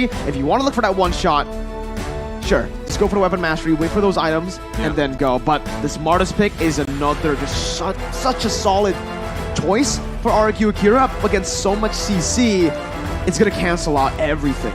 If you want to look for that one shot, sure, just go for the weapon mastery, wait for those items, and then go. But the smartest pick is another, just such a solid choice for RRQ AKIRA up against so much CC. It's going to cancel out everything.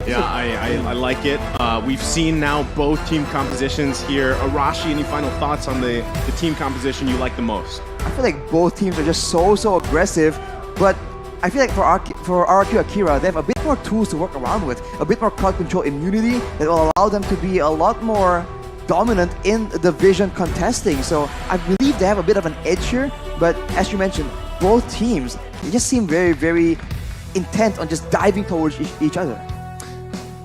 Yeah, I like it. We've seen now both team compositions here. Arashi, any final thoughts on the team composition you like the most? I feel like both teams are just so aggressive, but I feel like for RRQ AKIRA, they have a bit more tools to work around with, a bit more crowd control immunity that will allow them to be a lot more dominant in the vision contesting. So I believe they have a bit of an edge here, but as you mentioned, both teams, they just seem very intent on just diving towards each other.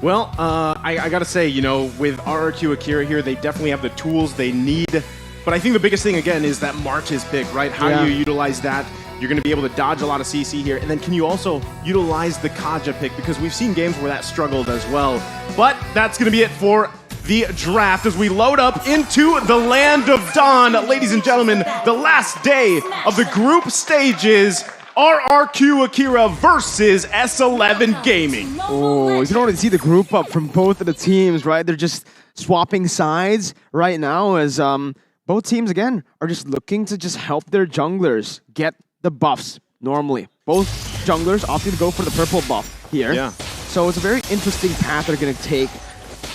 Well, I gotta say, you know, with RRQ AKIRA here, they definitely have the tools they need. But I think the biggest thing, again, is that Marches pick, right? How do you utilize that? You're going to be able to dodge a lot of CC here. And then can you also utilize the Kaja pick? Because we've seen games where that struggled as well. But that's going to be it for the draft as we load up into the Land of Dawn. Ladies and gentlemen, the last day of the group stages. RRQ AKIRA versus S11 Gaming. Oh, you can already see the group up from both of the teams, right? They're just swapping sides right now as both teams, again, are just looking to just help their junglers get the buffs normally. Both junglers opting to go for the purple buff here. Yeah. So it's a very interesting path they're going to take.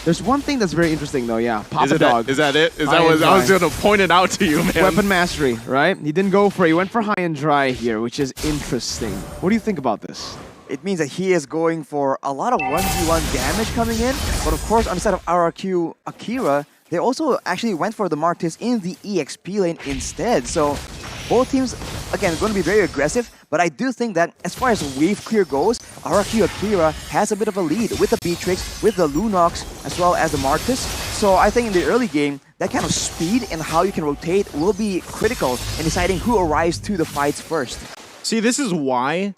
There's one thing that's very interesting though, yeah. Papa Dog. Is that it? Is that what I was going to point it out to you, man? Weapon mastery, right? He didn't go for it. He went for high and dry here, which is interesting. What do you think about this? It means that he is going for a lot of 1v1 damage coming in, but of course on the side of RRQ AKIRA, they also actually went for the Martis in the EXP lane instead. So both teams, again, going to be very aggressive, but I do think that as far as wave clear goes, RRQ AKIRA has a bit of a lead with the Beatrix, with the Lunox, as well as the Martis. So I think in the early game, that kind of speed and how you can rotate will be critical in deciding who arrives to the fights first. See, this is why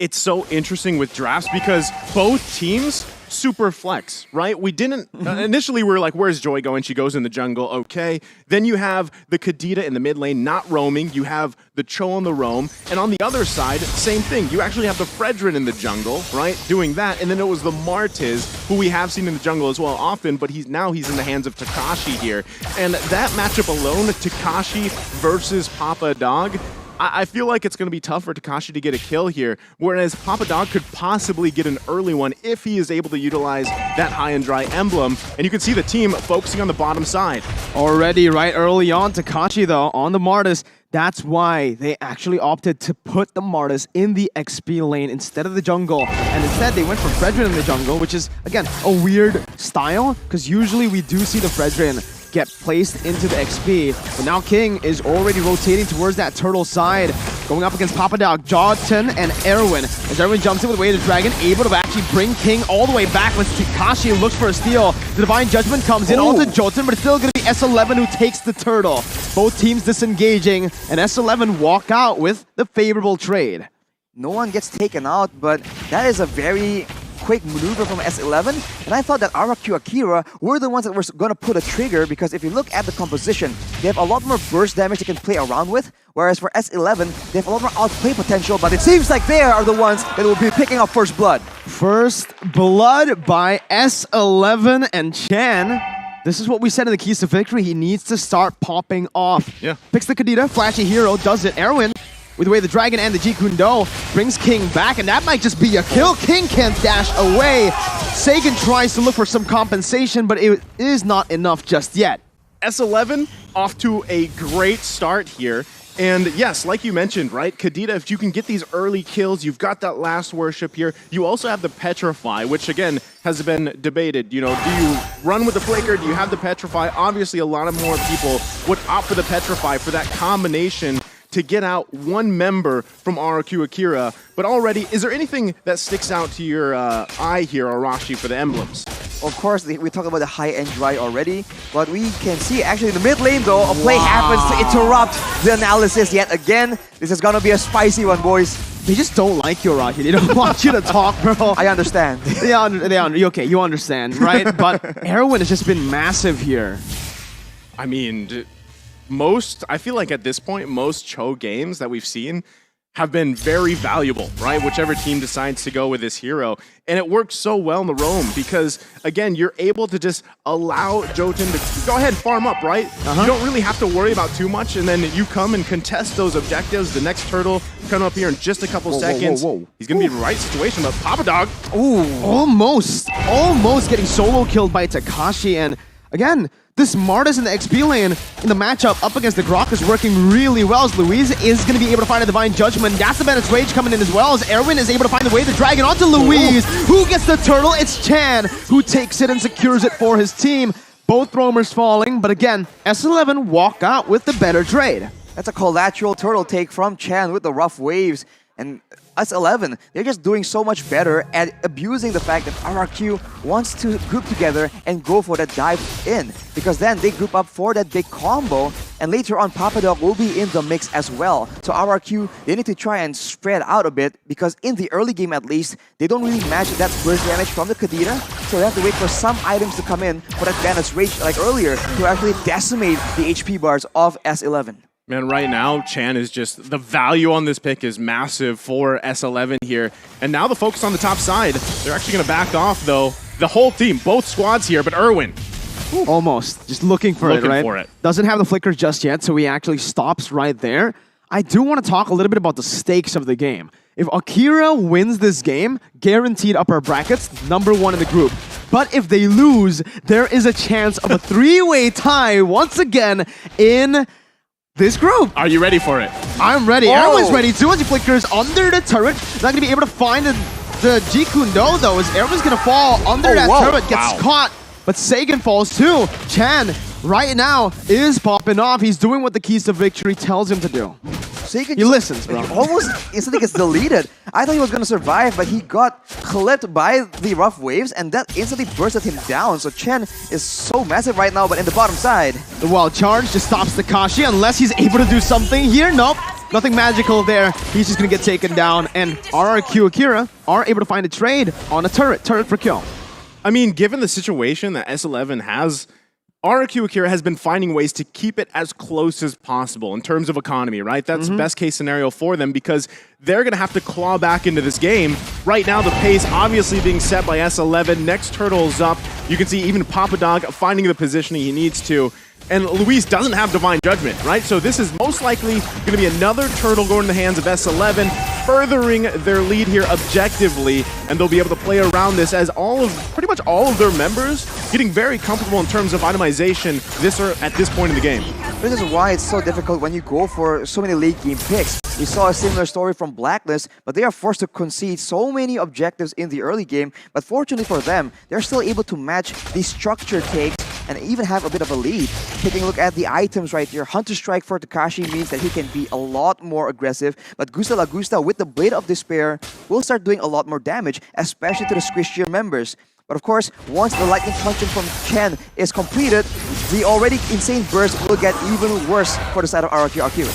it's so interesting with drafts, because both teams super flex, right? We didn't initially we were like, where's Joy going? She goes in the jungle, okay. Then you have the Kadita in the mid lane not roaming. You have the Cho on the roam, and on the other side, same thing. You actually have the Fredrin in the jungle, right, doing that, and then it was the Martiz, who we have seen in the jungle as well often, but he's in the hands of Takashi here, and that matchup alone, Takashi versus Papa Dog, I feel like it's going to be tough for Takashi to get a kill here, whereas Papa Dog could possibly get an early one if he is able to utilize that high and dry emblem. And you can see the team focusing on the bottom side. Already right early on, Takashi though, on the Martis, that's why they actually opted to put the Martis in the XP lane instead of the jungle. And instead they went for Fredrin in the jungle, which is, again, a weird style, because usually we do see the Fredrin get placed into the XP. But now King is already rotating towards that turtle side, going up against Papa Dog, Jawton, and Erwin. As Erwin jumps in with Way of the Dragon, able to actually bring King all the way back with Takashi, looks for a steal. The Divine Judgment comes in onto Jawton, but it's still going to be S11 who takes the turtle. Both teams disengaging, and S11 walk out with the favorable trade. No one gets taken out, but that is a very quick maneuver from S11, and I thought that RRQ AKIRA were the ones that were going to put a trigger, because if you look at the composition, they have a lot more burst damage they can play around with, whereas for S11, they have a lot more outplay potential, but it seems like they are the ones that will be picking up first blood. First blood by S11 and Chan. This is what we said in the keys to victory. He needs to start popping off. Yeah. Picks the Kadita, flashy hero, does it. Erwin, with the way the Dragon and the Jeet Kune Do, brings King back, and that might just be a kill. King can't dash away. Sagan tries to look for some compensation, but it is not enough just yet. S11 off to a great start here. And yes, like you mentioned, right, Kadita, if you can get these early kills, you've got that last worship here. You also have the Petrify, which again has been debated. You know, do you run with the Flicker? Do you have the Petrify? Obviously, a lot of more people would opt for the Petrify for that combination to get out one member from RRQ AKIRA. But already, is there anything that sticks out to your eye here, Arashi, for the emblems? Of course, we talked about the high and dry already, but we can see actually in the mid lane though, a play happens to interrupt the analysis yet again. This is gonna be a spicy one, boys. They just don't like you, Arashi. They don't want you to talk, bro. I understand. Okay, you understand, right? But Erwin has just been massive here. I mean, I feel like at this point, most Cho games that we've seen, have been very valuable, right? Whichever team decides to go with this hero. And it works so well in the roam because, again, you're able to just allow Jotun to go ahead and farm up, right? You don't really have to worry about too much, and then you come and contest those objectives. The next turtle coming up here in just a couple seconds. He's going to be in the right situation, but Papa Dog. Ooh, almost getting solo killed by Takashi. And again, this Martis in the XP lane in the matchup up against the Grok is working really well as Luis is going to be able to find a Divine Judgment. That's the Bennett's Rage coming in as well as Erwin is able to find the way to drag it onto Luis. Who gets the turtle? It's Chan who takes it and secures it for his team. Both roamers falling, but again, S11 walk out with the better trade. That's a collateral turtle take from Chan with the rough waves. And S11, they're just doing so much better at abusing the fact that RRQ wants to group together and go for that dive in. Because then they group up for that big combo, and later on Papa Dog will be in the mix as well. So RRQ, they need to try and spread out a bit, because in the early game at least, they don't really match that burst damage from the Kadira, so they have to wait for some items to come in for that Bandit's Rage like earlier to actually decimate the HP bars of S11. Man, right now, Chan is just, the value on this pick is massive for S11 here. And now the focus on the top side. They're actually going to back off, though. The whole team, both squads here, but Erwin. Almost. Just looking for it, right? Doesn't have the flicker just yet, so he actually stops right there. I do want to talk a little bit about the stakes of the game. If Akira wins this game, guaranteed upper brackets, #1 in the group. But if they lose, there is a chance of a three-way tie once again in this group. Are you ready for it? I'm ready. Everyone's ready too as he flickers under the turret. Not going to be able to find the Jikundo though, as everyone's going to fall under that turret, gets caught. But Sagan falls too. Chan right now is popping off. He's doing what the keys to victory tells him to do. Sagan he listens, bro. Almost instantly gets deleted. I thought he was going to survive, but he got clipped by the rough waves, and that instantly bursted him down. So Chen is so massive right now, but in the bottom side. The wild charge just stops Takashi unless he's able to do something here. Nope, nothing magical there. He's just going to get taken down, and RRQ Akira are able to find a trade on a turret for kill. I mean, given the situation that S11 has, RRQ Akira has been finding ways to keep it as close as possible in terms of economy, right? That's best case scenario for them because they're going to have to claw back into this game. Right now, the pace obviously being set by S11. Next turtle's up. You can see even Papa Dog finding the positioning he needs to. And Luis doesn't have Divine Judgment, right? So this is most likely going to be another turtle going in the hands of S11, furthering their lead here objectively, and they'll be able to play around this as pretty much all of their members getting very comfortable in terms of itemization at this point in the game. This is why it's so difficult when you go for so many late game picks. We saw a similar story from Blacklist, but they are forced to concede so many objectives in the early game, but fortunately for them, they're still able to match the structure takes and even have a bit of a lead. Taking a look at the items right here, Hunter Strike for Takashi means that he can be a lot more aggressive, but Gusta Lagusta with the Blade of Despair will start doing a lot more damage, especially to the Squishier members. But of course, once the Lightning Punch from Chen is completed, the already insane burst will get even worse for the side of RRQ Akira.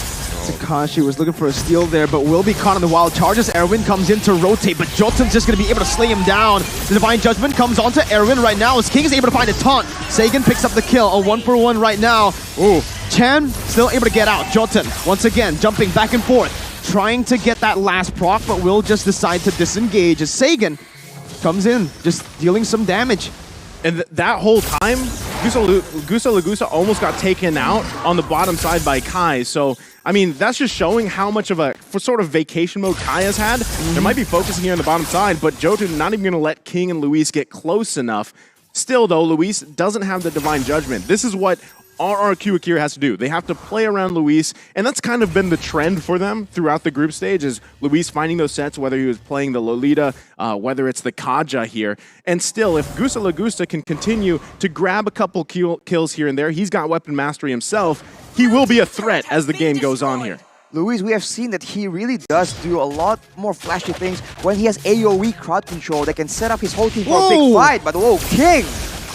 Takashi was looking for a steal there, but will be caught on the wild charges. Erwin comes in to rotate, but Jotun's just going to be able to slay him down. The Divine Judgment comes onto Erwin right now as King is able to find a taunt. Sagan picks up the kill, a 1-for-1 right now. Ooh, Chan still able to get out. Jotun, once again, jumping back and forth, trying to get that last proc, but will just decide to disengage as Sagan comes in, just dealing some damage. And that whole time, Gusta Lagusa almost got taken out on the bottom side by Kai. So, I mean, that's just showing how much of a sort of vacation mode Kai has had. There might be focusing here on the bottom side, but Jotun not even going to let King and Luis get close enough. Still, though, Luis doesn't have the Divine Judgment. This is what RRQ Akira has to do. They have to play around Luis, and that's kind of been the trend for them throughout the group stage, is Luis finding those sets, whether he was playing the Lolita, whether it's the Kaja here. And still, if Gusta Lagusta can continue to grab a couple kills here and there, he's got weapon mastery himself, he will be a threat as the game goes on here. Luis, we have seen that he really does do a lot more flashy things when he has AoE crowd control that can set up his whole team for a big fight. But whoa, King!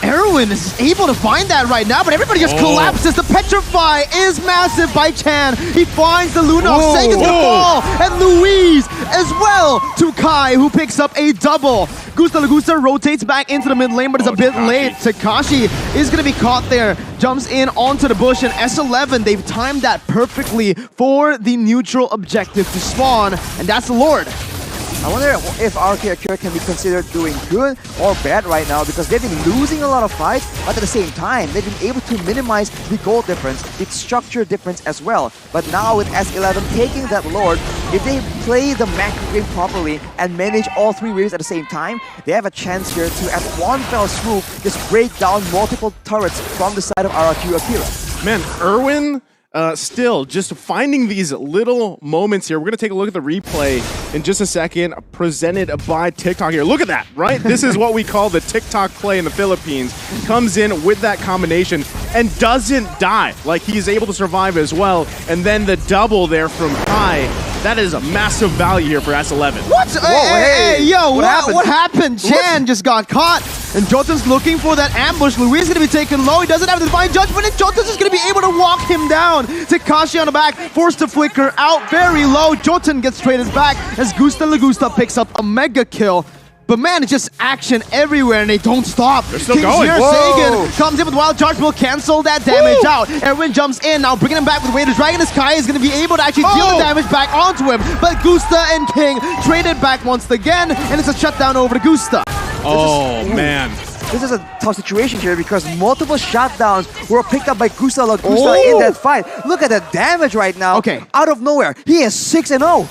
Erwin is able to find that right now, but everybody just collapses. The Petrify is massive by Chan. He finds the Lunox, Sagan's the fall, and Luis as well to Kai, who picks up a double. Gusta Lagusta rotates back into the mid lane, but it's a bit late. Takashi is going to be caught there. Jumps in onto the bush, and S11, they've timed that perfectly for the neutral objective to spawn, and that's the Lord. I wonder if RRQ AKIRA can be considered doing good or bad right now, because they've been losing a lot of fights, but at the same time, they've been able to minimize the goal difference, the structure difference as well. But now with S11 taking that Lord, if they play the macro game properly and manage all three waves at the same time, they have a chance here to, at one fell swoop, just break down multiple turrets from the side of RRQ AKIRA. Man, Erwin... still, just finding these little moments here. We're going to take a look at the replay in just a second, presented by TikTok here. Look at that, right? This is what we call the TikTok play in the Philippines. Comes in with that combination and doesn't die. Like, he's able to survive as well. And then the double there from Kai. That is a massive value here for S11. What? Whoa, hey, yo, what happened? Chan just got caught, and Jotun's looking for that ambush. Luis is going to be taken low. He doesn't have the divine judgment, and Jotun's is going to be able to walk him down. Takashi on the back, forced to flicker out very low. Jotun gets traded back as Gusta Lagusta picks up a mega kill. But man, it's just action everywhere, and they don't stop. They're still going. Here, Whoa. Sagan comes in with Wild Charge, will cancel that damage out. Erwin jumps in, now bringing him back with Wader Dragon. As Kai is going to be able to actually deal the damage back onto him. But Gusta and King traded back once again, and it's a shutdown over to Gusta. Oh, man. This is a tough situation here because multiple shutdowns were picked up by Gusta Lagusta in that fight. Look at the damage right now. Okay. Out of nowhere, he is 6-0.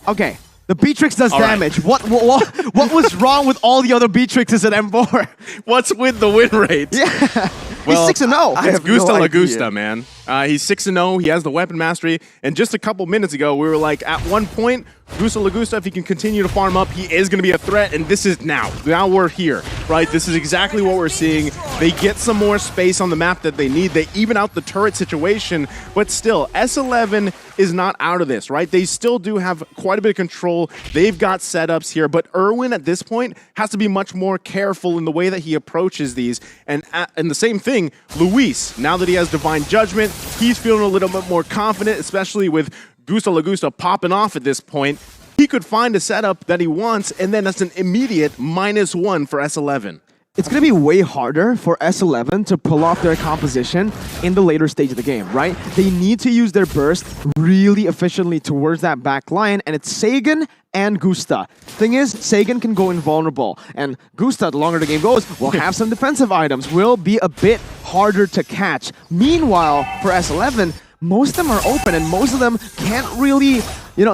Okay. The Beatrix does All right. damage. What was wrong with all the other Beatrixes at M4? What's with the win rate? Yeah. Well, he's 6-0. I It's have Gusta no Lagusta, idea. man. He's 6-0. He has the weapon mastery. And just a couple minutes ago, we were like, at one point, Gusta Lagusta, if he can continue to farm up, he is going to be a threat. And this is now. Now we're here, right? This is exactly what we're seeing. They get some more space on the map that they need. They even out the turret situation. But still, S11 is not out of this, right? They still do have quite a bit of control. They've got setups here. But Erwin, at this point, has to be much more careful in the way that he approaches these. And the same thing, Luis, now that he has Divine Judgment, he's feeling a little bit more confident, especially with Gusta Lagusta popping off at this point. He could find a setup that he wants, and then that's an immediate -1 for S11. It's going to be way harder for S11 to pull off their composition in the later stage of the game, right? They need to use their burst really efficiently towards that back line, and it's Sagan and Gusta. Thing is, Sagan can go invulnerable, and Gusta, the longer the game goes, will have some defensive items, will be a bit harder to catch. Meanwhile, for S11, most of them are open, and most of them can't really,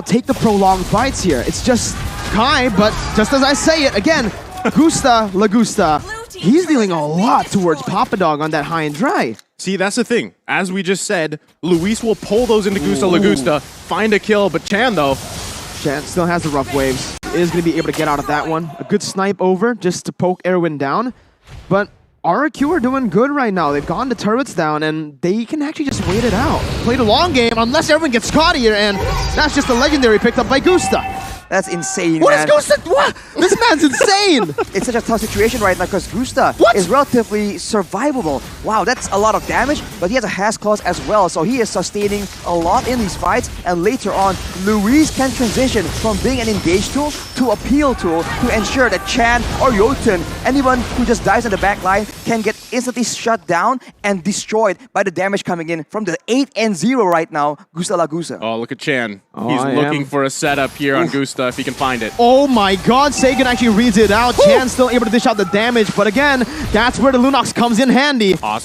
take the prolonged fights here. It's just Kai, but just as I say it, again, Gusta Lagusta, he's dealing a lot towards Papa Dog on that high and dry. See, that's the thing. As we just said, Luis will pull those into Gusta Lagusta, find a kill, but Chan, though, Chan still has the rough waves. Is going to be able to get out of that one. A good snipe over just to poke Erwin down. But RRQ are doing good right now. They've gotten the turrets down, and they can actually just wait it out. Play the long game, unless Erwin gets caught here, and that's just a legendary picked up by Gusta. That's insane, What man. is Gusta? What? This man's insane! It's such a tough situation right now because Gusta What? is relatively survivable. Wow, that's a lot of damage, but he has a has clause as well, so he is sustaining a lot in these fights. And later on, Luis can transition from being an engage tool to a peel tool to ensure that Chan or Jotun, anyone who just dies in the back line, can get instantly shut down and destroyed by the damage coming in from the 8-0 right now, Gusta Lagusta. oh, look at Chan. Oh, He's I looking am. for a setup here on Gusta if he can find it. Oh my god, Sagan actually reads it out. Chan's still able to dish out the damage, but again, that's where the Lunox comes in handy. I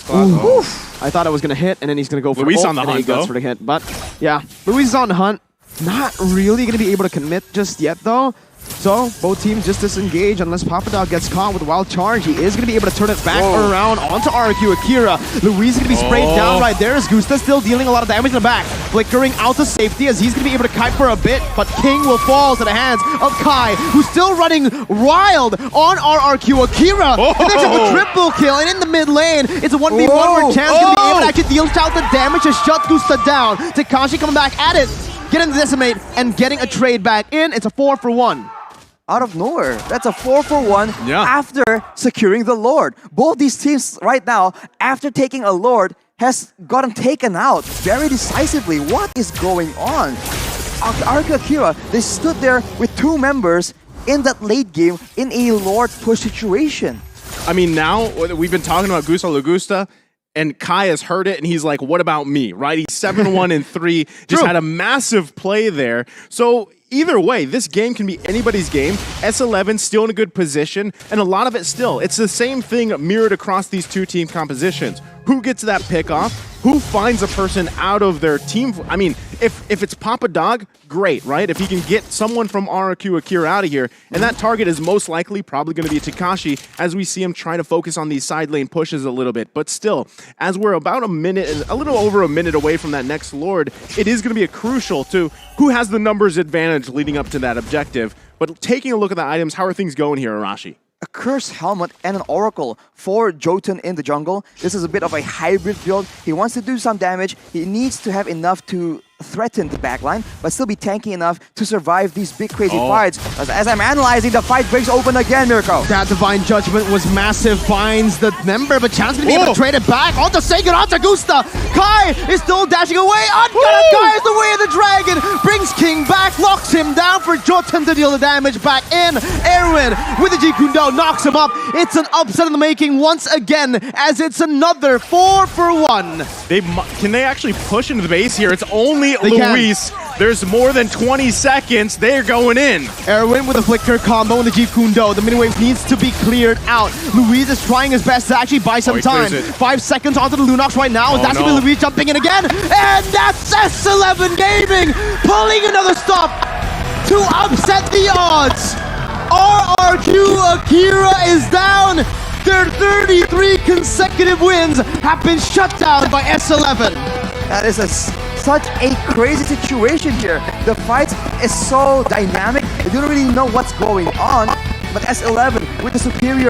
thought I was going to hit, and then he's going to go for Luis ult, on the and then he hunt, goes though. for the hit. But yeah, Luis is on the hunt. Not really going to be able to commit just yet, though. So, both teams just disengage unless Papa Dog gets caught with a wild charge. He is going to be able to turn it back around onto RRQ AKIRA. Luis is going to be sprayed down right there as Gusta still dealing a lot of damage in the back. Flickering out to safety as he's going to be able to kite for a bit, but King will fall to the hands of Kai, who's still running wild on RRQ AKIRA. And they get the triple kill, and in the mid lane, it's a 1v1 where Chan's going to be able to actually deal out the damage to shut Gusta down. Takashi coming back at it, getting the decimate, and getting a trade back in. It's a 4-for-1. Out of nowhere. That's a 4-for-1 after securing the Lord. Both these teams right now, after taking a Lord, has gotten taken out very decisively. What is going on? RRQ AKIRA, they stood there with two members in that late game in a Lord push situation. I mean, now we've been talking about Gusta Lagusta, and Kai has heard it, and he's like, what about me, right? He's 7-1 and 3, just had a massive play there. So either way, this game can be anybody's game. S11 still in a good position, and a lot of it still. It's the same thing mirrored across these two team compositions. Who gets that pick off? Who finds a person out of their team? I mean, if it's Papa Dog, great, right? If he can get someone from RRQ AKIRA out of here, and that target is most likely probably going to be Takashi, as we see him trying to focus on these side lane pushes a little bit. But still, as we're about a little over a minute away from that next Lord, it is going to be a crucial to who has the numbers advantage leading up to that objective. But taking a look at the items, how are things going here, Arashi? A Cursed Helmet and an Oracle for Jotun in the jungle. This is a bit of a hybrid build. He wants to do some damage. He needs to have enough to threaten the backline, but still be tanky enough to survive these big crazy fights. As I'm analyzing, the fight breaks open again, Mirko. That Divine Judgment was massive, finds the member, but Chan's gonna be able to trade it back. Onto Sagan, onto Gusta. Kai is still dashing away. Kai is the way of the dragon. Brings King back, locks him down for Jotun to deal the damage back in. Erwin with the Jikundo knocks him up. It's an upset in the making once again, as it's another 4-for-1. Can they actually push into the base here? It's only They Luis. There's more than 20 seconds. They're going in. Erwin with a flicker combo on the Jeep Kundo. The mini wave needs to be cleared out. Luis is trying his best to actually buy some time. 5 seconds onto the Lunox right now. That's going to be Luis jumping in again. And that's S11 Gaming pulling another stop to upset the odds. RRQ AKIRA is down. Their 33 consecutive wins have been shut down by S11. That is such a crazy situation here. The fight is so dynamic. You don't really know what's going on. But S11 with the superior